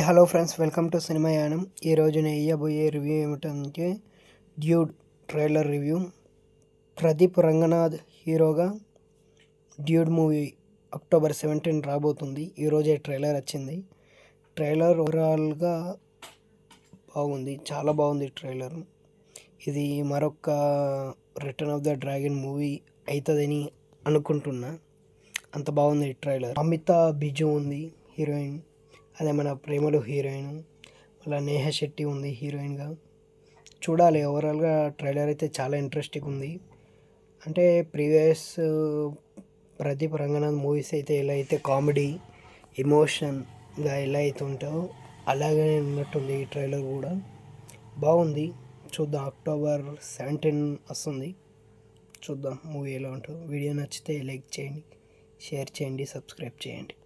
Hello friends, welcome to cinema యానం. ఈరోజు నేను ఇవ్వబోయే రివ్యూ ఏమిటంటే dude trailer review. Pradeep Ranganath హీరోగా డ్యూడ్ మూవీ అక్టోబర్ 17 రాబోతుంది. ఈరోజే ట్రైలర్ వచ్చింది. ట్రైలర్ ఓవరాల్గా బాగుంది, చాలా బాగుంది ట్రైలర్. ఇది మరొక return of the dragon movie అవుతుందని అనుకుంటున్నా, అంత బాగుంది ట్రైలర్. అమితా బిజు ఉంది హీరోయిన్, అదే మన ప్రేమలో హీరోయిన్. మళ్ళీ నేహా శెట్టి ఉంది హీరోయిన్గా. చూడాలి, ఓవరాల్గా ట్రైలర్ అయితే చాలా ఇంట్రెస్టింగ్ ఉంది. అంటే ప్రీవియస్ ప్రదీప్ రంగనాథ్ మూవీస్ అయితే ఎలా అయితే కామెడీ ఎమోషన్గా ఎలా అయితే ఉంటాయో అలాగే ఉన్నట్టుంది. ఈ ట్రైలర్ కూడా బాగుంది. చూద్దాం, అక్టోబర్ 17 వస్తుంది. చూద్దాం మూవీ ఎలా ఉంటుందో. వీడియో నచ్చితే లైక్ చేయండి, షేర్ చేయండి, సబ్స్క్రైబ్ చేయండి.